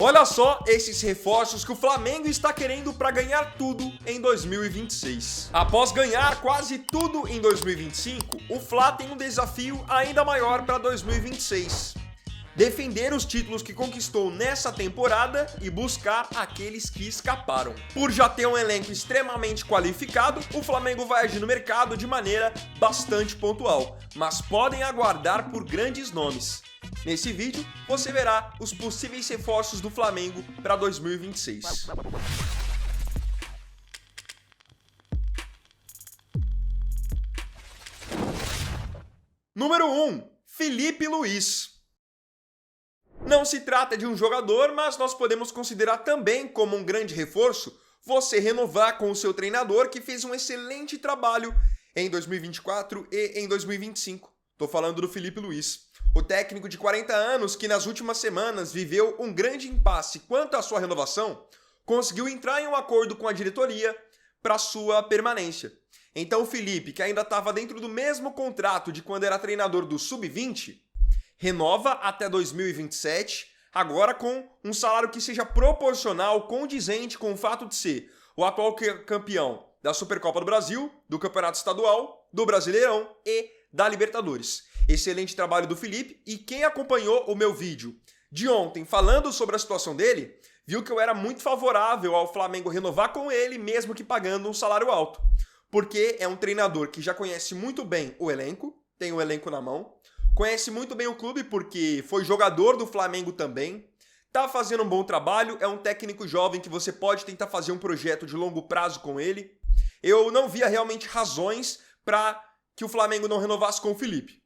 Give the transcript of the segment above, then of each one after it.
Olha só esses reforços que o Flamengo está querendo para ganhar tudo em 2026. Após ganhar quase tudo em 2025, o Fla tem um desafio ainda maior para 2026. Defender os títulos que conquistou nessa temporada e buscar aqueles que escaparam. Por já ter um elenco extremamente qualificado, o Flamengo vai agir no mercado de maneira bastante pontual, mas podem aguardar por grandes nomes. Nesse vídeo, você verá os possíveis reforços do Flamengo para 2026. Número 1. Felipe Luiz. Não se trata de um jogador, mas nós podemos considerar também como um grande reforço você renovar com o seu treinador que fez um excelente trabalho em 2024 e em 2025. Estou falando do Felipe Luiz. O técnico de 40 anos, que nas últimas semanas viveu um grande impasse quanto à sua renovação, conseguiu entrar em um acordo com a diretoria para sua permanência. Então o Felipe, que ainda estava dentro do mesmo contrato de quando era treinador do Sub-20, renova até 2027, agora com um salário que seja proporcional, condizente com o fato de ser o atual campeão da Supercopa do Brasil, do Campeonato Estadual, do Brasileirão e da Libertadores. Excelente trabalho do Felipe, e quem acompanhou o meu vídeo de ontem falando sobre a situação dele, viu que eu era muito favorável ao Flamengo renovar com ele, mesmo que pagando um salário alto. Porque é um treinador que já conhece muito bem o elenco, tem o elenco na mão, conhece muito bem o clube porque foi jogador do Flamengo também, tá fazendo um bom trabalho, é um técnico jovem que você pode tentar fazer um projeto de longo prazo com ele. Eu não via realmente razões para que o Flamengo não renovasse com o Felipe.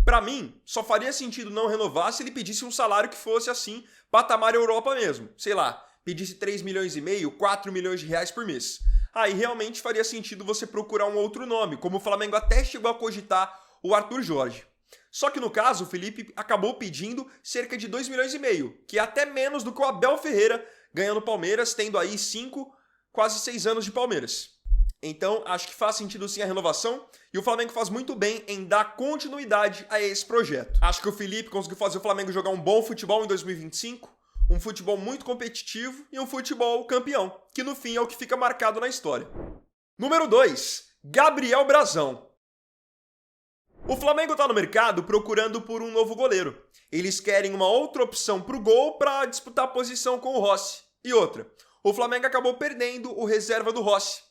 Para mim, só faria sentido não renovar se ele pedisse um salário que fosse assim, patamar Europa mesmo. Sei lá, pedisse 3 milhões e meio, 4 milhões de reais por mês. Aí realmente faria sentido você procurar um outro nome, como o Flamengo até chegou a cogitar o Arthur Jorge. Só que no caso, o Felipe acabou pedindo cerca de 2 milhões e meio, que é até menos do que o Abel Ferreira ganha no Palmeiras, tendo aí 5, quase 6 anos de Palmeiras. Então, acho que faz sentido sim a renovação, e o Flamengo faz muito bem em dar continuidade a esse projeto. Acho que o Felipe conseguiu fazer o Flamengo jogar um bom futebol em 2025, um futebol muito competitivo e um futebol campeão, que no fim é o que fica marcado na história. Número 2. Gabriel Brazão. O Flamengo está no mercado procurando por um novo goleiro. Eles querem uma outra opção para o gol para disputar a posição com o Rossi. E outra, o Flamengo acabou perdendo o reserva do Rossi.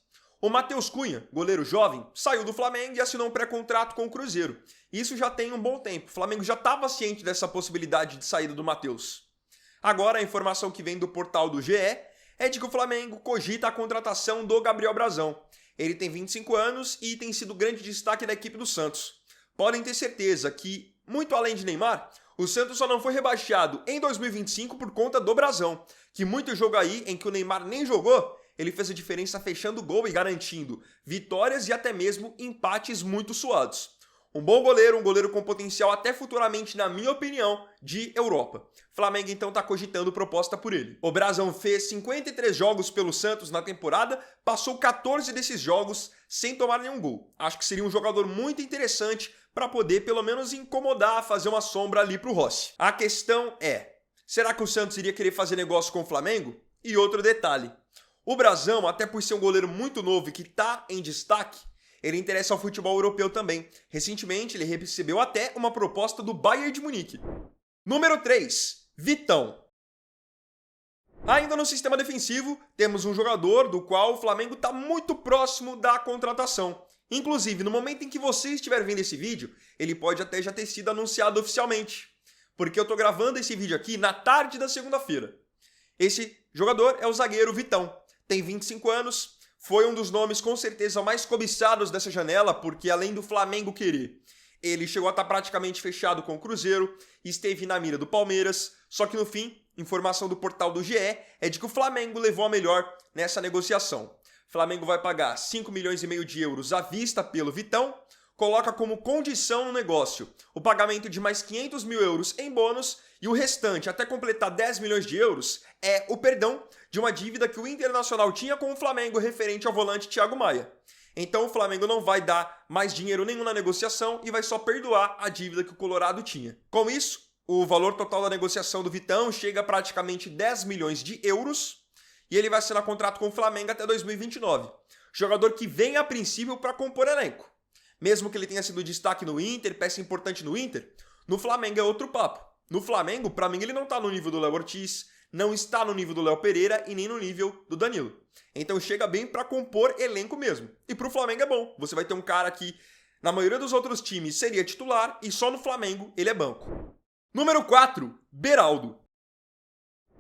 O Matheus Cunha, goleiro jovem, saiu do Flamengo e assinou um pré-contrato com o Cruzeiro. Isso já tem um bom tempo. O Flamengo já estava ciente dessa possibilidade de saída do Matheus. Agora, a informação que vem do portal do GE é de que o Flamengo cogita a contratação do Gabriel Brazão. Ele tem 25 anos e tem sido grande destaque da equipe do Santos. Podem ter certeza que, muito além de Neymar, o Santos só não foi rebaixado em 2025 por conta do Brazão, que muito jogo aí em que o Neymar nem jogou, ele fez a diferença fechando o gol e garantindo vitórias e até mesmo empates muito suados. Um bom goleiro, um goleiro com potencial até futuramente, na minha opinião, de Europa. Flamengo então está cogitando proposta por ele. O Brazão fez 53 jogos pelo Santos na temporada, passou 14 desses jogos sem tomar nenhum gol. Acho que seria um jogador muito interessante para poder pelo menos incomodar, fazer uma sombra ali para o Rossi. A questão é, será que o Santos iria querer fazer negócio com o Flamengo? E outro detalhe, o Brazão, até por ser um goleiro muito novo e que está em destaque, ele interessa ao futebol europeu também. Recentemente, ele recebeu até uma proposta do Bayern de Munique. Número 3. Vitão. Ainda no sistema defensivo, temos um jogador do qual o Flamengo está muito próximo da contratação. Inclusive, no momento em que você estiver vendo esse vídeo, ele pode até já ter sido anunciado oficialmente. Porque eu estou gravando esse vídeo aqui na tarde da segunda-feira. Esse jogador é o zagueiro Vitão. Tem 25 anos, foi um dos nomes com certeza mais cobiçados dessa janela, porque além do Flamengo querer, ele chegou a estar praticamente fechado com o Cruzeiro, esteve na mira do Palmeiras, só que no fim, informação do portal do GE é de que o Flamengo levou a melhor nessa negociação. O Flamengo vai pagar 5 milhões e meio de euros à vista pelo Vitão, coloca como condição no negócio o pagamento de mais 500 mil euros em bônus e o restante, até completar 10 milhões de euros, é o perdão de uma dívida que o Internacional tinha com o Flamengo referente ao volante Thiago Maia. Então o Flamengo não vai dar mais dinheiro nenhum na negociação e vai só perdoar a dívida que o Colorado tinha. Com isso, O valor total da negociação do Vitão chega a praticamente 10 milhões de euros e ele vai assinar contrato com o Flamengo até 2029. Jogador que vem a princípio para compor elenco. Mesmo que ele tenha sido destaque no Inter, peça importante no Inter, no Flamengo é outro papo. No Flamengo, para mim, ele não tá no nível do Léo Ortiz, não está no nível do Léo Pereira e nem no nível do Danilo. Então chega bem para compor elenco mesmo. E pro Flamengo é bom. Você vai ter um cara que, na maioria dos outros times, seria titular e só no Flamengo ele é banco. Número 4, Beraldo.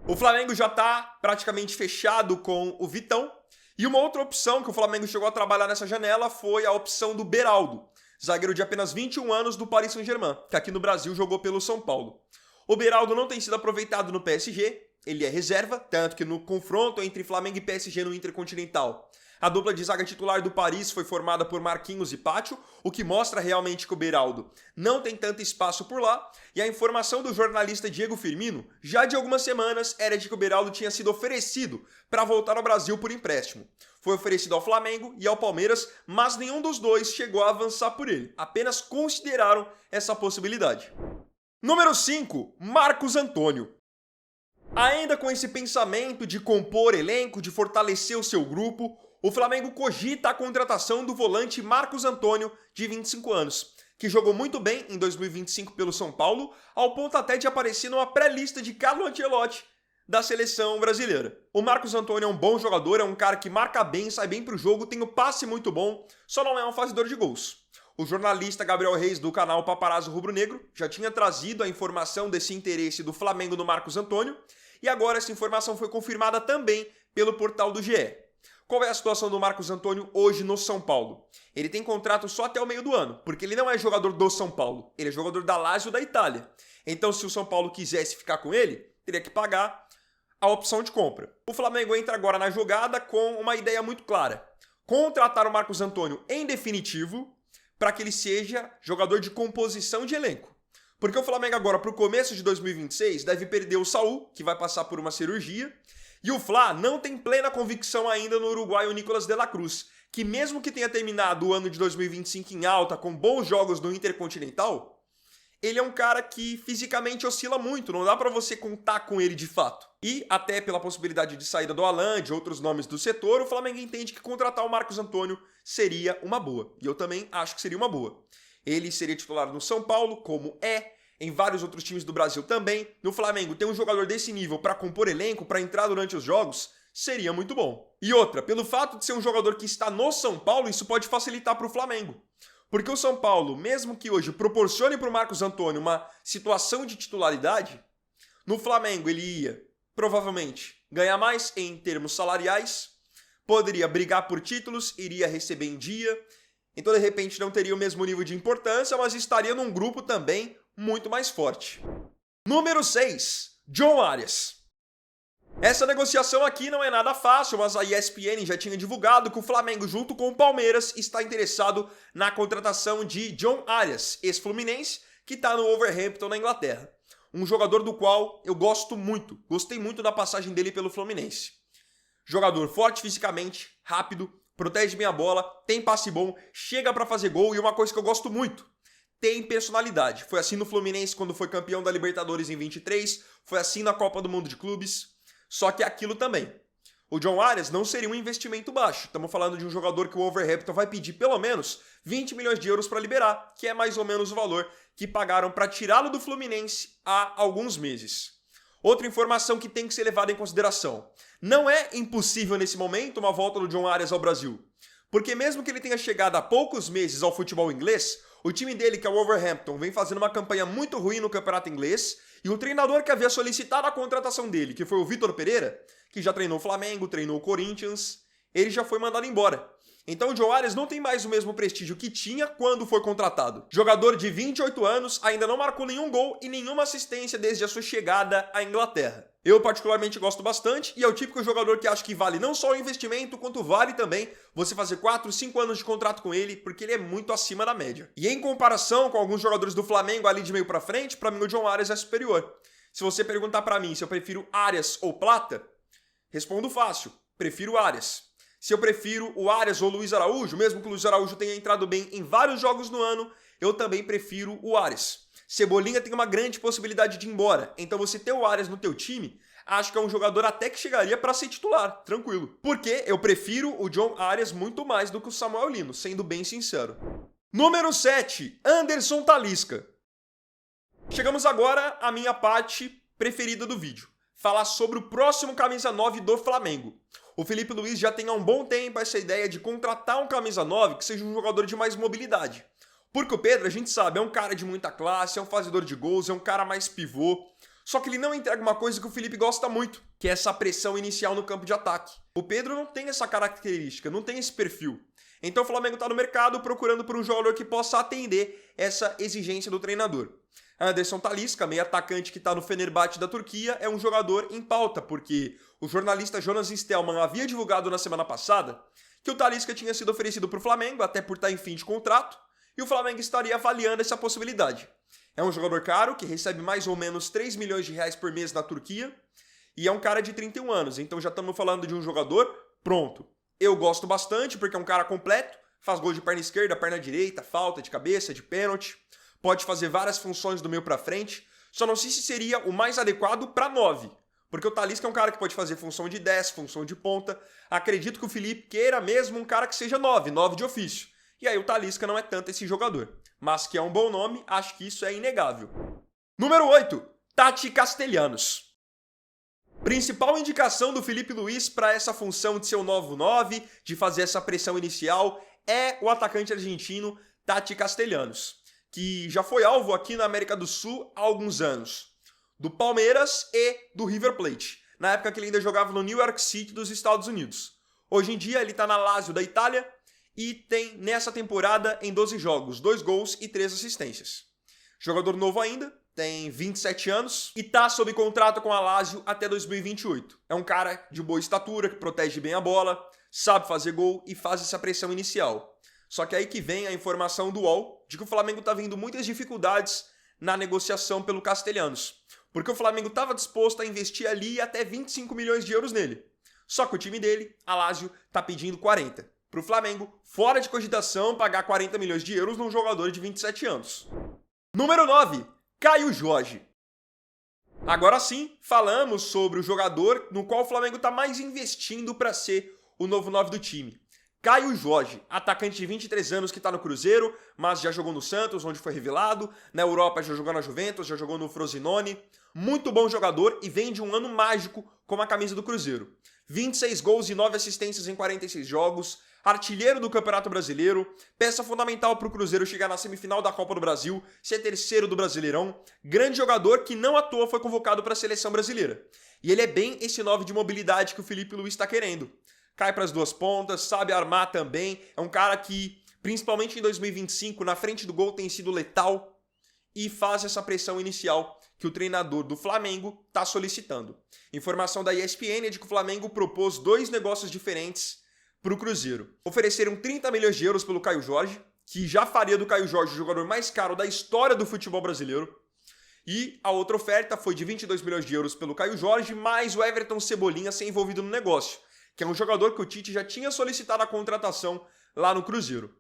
O Flamengo já tá praticamente fechado com o Vitão. E uma outra opção que o Flamengo chegou a trabalhar nessa janela foi a opção do Beraldo, zagueiro de apenas 21 anos do Paris Saint-Germain, que aqui no Brasil jogou pelo São Paulo. O Beraldo não tem sido aproveitado no PSG, ele é reserva, tanto que no confronto entre Flamengo e PSG no Intercontinental, a dupla de zaga titular do Paris foi formada por Marquinhos e Pátio, o que mostra realmente que o Beraldo não tem tanto espaço por lá, e a informação do jornalista Diego Firmino, já de algumas semanas, era de que o Beraldo tinha sido oferecido para voltar ao Brasil por empréstimo. Foi oferecido ao Flamengo e ao Palmeiras, mas nenhum dos dois chegou a avançar por ele, apenas consideraram essa possibilidade. Número 5, Marcos Antônio. Ainda com esse pensamento de compor elenco, de fortalecer o seu grupo, o Flamengo cogita a contratação do volante Marcos Antônio, de 25 anos, que jogou muito bem em 2025 pelo São Paulo, ao ponto até de aparecer numa pré-lista de Carlo Ancelotti da seleção brasileira. O Marcos Antônio é um bom jogador, é um cara que marca bem, sai bem pro jogo, tem um passe muito bom, só não é um fazedor de gols. O jornalista Gabriel Reis, do canal Paparazzo Rubro Negro, já tinha trazido a informação desse interesse do Flamengo no Marcos Antônio, e agora essa informação foi confirmada também pelo portal do GE. Qual é a situação do Marcos Antônio hoje no São Paulo? Ele tem contrato só até o meio do ano, porque ele não é jogador do São Paulo, ele é jogador da Lazio da Itália. Então, se o São Paulo quisesse ficar com ele, teria que pagar a opção de compra. O Flamengo entra agora na jogada com uma ideia muito clara: contratar o Marcos Antônio em definitivo para que ele seja jogador de composição de elenco. Porque o Flamengo agora, para o começo de 2026, deve perder o Saúl, que vai passar por uma cirurgia, e o Fla não tem plena convicção ainda no uruguaio Nicolas de la Cruz, que mesmo que tenha terminado o ano de 2025 em alta, com bons jogos no Intercontinental, ele é um cara que fisicamente oscila muito, não dá pra você contar com ele de fato. E até pela possibilidade de saída do Alan, de outros nomes do setor, o Flamengo entende que contratar o Marcos Antônio seria uma boa. E eu também acho que seria uma boa. Ele seria titular no São Paulo, como é em vários outros times do Brasil também. No Flamengo, ter um jogador desse nível para compor elenco, para entrar durante os jogos, seria muito bom. E outra, pelo fato de ser um jogador que está no São Paulo, isso pode facilitar para o Flamengo. Porque o São Paulo, mesmo que hoje proporcione para o Marcos Antônio uma situação de titularidade, no Flamengo ele ia, provavelmente, ganhar mais em termos salariais, poderia brigar por títulos, iria receber em dia, então de repente não teria o mesmo nível de importância, mas estaria num grupo também muito mais forte. Número 6, John Arias. Essa negociação aqui não é nada fácil, mas a ESPN já tinha divulgado que o Flamengo, junto com o Palmeiras, está interessado na contratação de John Arias, ex-fluminense, que está no Wolverhampton, na Inglaterra. Um jogador do qual eu gosto muito, gostei muito da passagem dele pelo Fluminense. Jogador forte fisicamente, rápido, protege bem a bola, tem passe bom, chega para fazer gol e uma coisa que eu gosto muito, tem personalidade. Foi assim no Fluminense quando foi campeão da Libertadores em 23, foi assim na Copa do Mundo de Clubes, só que aquilo também. O John Arias não seria um investimento baixo, estamos falando de um jogador que o Wolverhampton vai pedir pelo menos 20 milhões de euros para liberar, que é mais ou menos o valor que pagaram para tirá-lo do Fluminense há alguns meses. Outra informação que tem que ser levada em consideração. Não é impossível nesse momento uma volta do John Arias ao Brasil. Porque mesmo que ele tenha chegado há poucos meses ao futebol inglês, o time dele, que é o Wolverhampton, vem fazendo uma campanha muito ruim no campeonato inglês, e o treinador que havia solicitado a contratação dele, que foi o Vitor Pereira, que já treinou o Flamengo, treinou o Corinthians, ele já foi mandado embora. Então o John Arias não tem mais o mesmo prestígio que tinha quando foi contratado. Jogador de 28 anos, ainda não marcou nenhum gol e nenhuma assistência desde a sua chegada à Inglaterra. Eu particularmente gosto bastante e é o típico jogador que acho que vale não só o investimento, quanto vale também você fazer 4, 5 anos de contrato com ele, porque ele é muito acima da média. E em comparação com alguns jogadores do Flamengo ali de meio pra frente, pra mim o John Arias é superior. Se você perguntar pra mim se eu prefiro Arias ou Plata, respondo fácil, prefiro Arias. Se eu prefiro o Arias ou o Luiz Araújo, mesmo que o Luiz Araújo tenha entrado bem em vários jogos no ano, eu também prefiro o Arias. Cebolinha tem uma grande possibilidade de ir embora, então você ter o Arias no teu time, acho que é um jogador até que chegaria para ser titular, tranquilo. Porque eu prefiro o John Arias muito mais do que o Samuel Lino, sendo bem sincero. Número 7, Anderson Talisca. Chegamos agora à minha parte preferida do vídeo, falar sobre o próximo camisa 9 do Flamengo. O Felipe Luiz já tem há um bom tempo essa ideia de contratar um camisa 9 que seja um jogador de mais mobilidade. Porque o Pedro, a gente sabe, é um cara de muita classe, é um fazedor de gols, é um cara mais pivô. Só que ele não entrega uma coisa que o Felipe gosta muito, que é essa pressão inicial no campo de ataque. O Pedro não tem essa característica, não tem esse perfil. Então o Flamengo está no mercado procurando por um jogador que possa atender essa exigência do treinador. Anderson Talisca, meio atacante que está no Fenerbahçe da Turquia, é um jogador em pauta, porque o jornalista Jonas Stelman havia divulgado na semana passada que o Talisca tinha sido oferecido para o Flamengo, até por estar em fim de contrato, e o Flamengo estaria avaliando essa possibilidade. É um jogador caro, que recebe mais ou menos 3 milhões de reais por mês na Turquia, e é um cara de 31 anos, então já estamos falando de um jogador pronto. Eu gosto bastante, porque é um cara completo, faz gol de perna esquerda, perna direita, falta de cabeça, de pênalti, pode fazer várias funções do meio para frente, só não sei se seria o mais adequado para 9, porque o Talisca é um cara que pode fazer função de 10, função de ponta, acredito que o Felipe queira mesmo um cara que seja 9 de ofício. E aí o Talisca não é tanto esse jogador. Mas que é um bom nome, acho que isso é inegável. Número 8. Tati Castellanos. Principal indicação do Felipe Luiz para essa função de ser o novo 9, de fazer essa pressão inicial, é o atacante argentino Tati Castellanos, que já foi alvo aqui na América do Sul há alguns anos, do Palmeiras e do River Plate, na época que ele ainda jogava no New York City dos Estados Unidos. Hoje em dia ele está na Lazio da Itália, e tem nessa temporada em 12 jogos, 2 gols e 3 assistências. Jogador novo ainda, tem 27 anos e tá sob contrato com a Lazio até 2028. É um cara de boa estatura, que protege bem a bola, sabe fazer gol e faz essa pressão inicial. Só que aí que vem a informação do UOL de que o Flamengo tá vendo muitas dificuldades na negociação pelo Castellanos, porque o Flamengo estava disposto a investir ali até 25 milhões de euros nele. Só que o time dele, a Lazio, tá pedindo 40. Para o Flamengo, fora de cogitação, pagar 40 milhões de euros num jogador de 27 anos. Número 9. Caio Jorge. Agora sim, falamos sobre o jogador no qual o Flamengo está mais investindo para ser o novo 9 do time. Caio Jorge, atacante de 23 anos que está no Cruzeiro, mas já jogou no Santos, onde foi revelado. Na Europa já jogou na Juventus, já jogou no Frosinone. Muito bom jogador e vem de um ano mágico com a camisa do Cruzeiro. 26 gols e 9 assistências em 46 jogos. Artilheiro do Campeonato Brasileiro, peça fundamental para o Cruzeiro chegar na semifinal da Copa do Brasil, ser terceiro do Brasileirão, grande jogador que não à toa foi convocado para a seleção brasileira. E ele é bem esse 9 de mobilidade que o Felipe Luiz está querendo. Cai para as duas pontas, sabe armar também, é um cara que, principalmente em 2025, na frente do gol tem sido letal e faz essa pressão inicial que o treinador do Flamengo está solicitando. Informação da ESPN é de que o Flamengo propôs 2 negócios diferentes para o Cruzeiro. Ofereceram 30 milhões de euros pelo Caio Jorge, que já faria do Caio Jorge o jogador mais caro da história do futebol brasileiro. E a outra oferta foi de 22 milhões de euros pelo Caio Jorge, mais o Everton Cebolinha ser envolvido no negócio, que é um jogador que o Tite já tinha solicitado a contratação lá no Cruzeiro.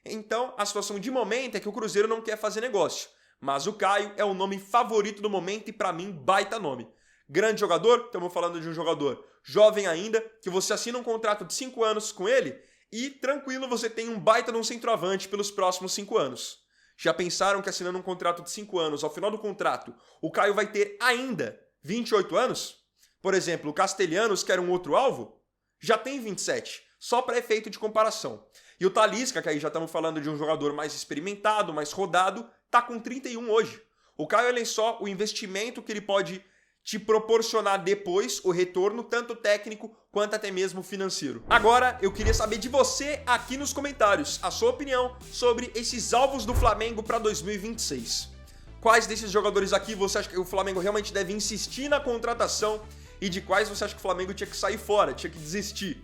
Então, a situação de momento é que o Cruzeiro não quer fazer negócio, mas o Caio é o nome favorito do momento e, para mim, baita nome. Grande jogador, estamos falando de um jogador jovem ainda, que você assina um contrato de 5 anos com ele e, tranquilo, você tem um baita de um centroavante pelos próximos 5 anos. Já pensaram que assinando um contrato de 5 anos, ao final do contrato, o Caio vai ter ainda 28 anos? Por exemplo, o Castellanos, que era um outro alvo, já tem 27, só para efeito de comparação. E o Talisca, que aí já estamos falando de um jogador mais experimentado, mais rodado, tá com 31 hoje. O Caio, ele é só o investimento que ele pode te proporcionar depois o retorno, tanto técnico quanto até mesmo financeiro. Agora, eu queria saber de você aqui nos comentários a sua opinião sobre esses alvos do Flamengo para 2026. Quais desses jogadores aqui você acha que o Flamengo realmente deve insistir na contratação e de quais você acha que o Flamengo tinha que sair fora, tinha que desistir?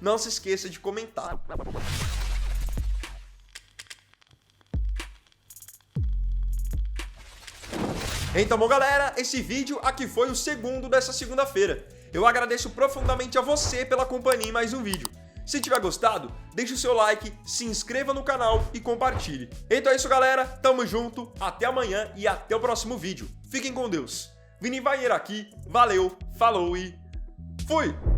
Não se esqueça de comentar. Então, bom, galera, esse vídeo aqui foi o segundo dessa segunda-feira. Eu agradeço profundamente a você pela companhia em mais um vídeo. Se tiver gostado, deixe o seu like, se inscreva no canal e compartilhe. Então é isso, galera. Tamo junto, até amanhã e até o próximo vídeo. Fiquem com Deus. Vini Vaier aqui, valeu, falou e fui!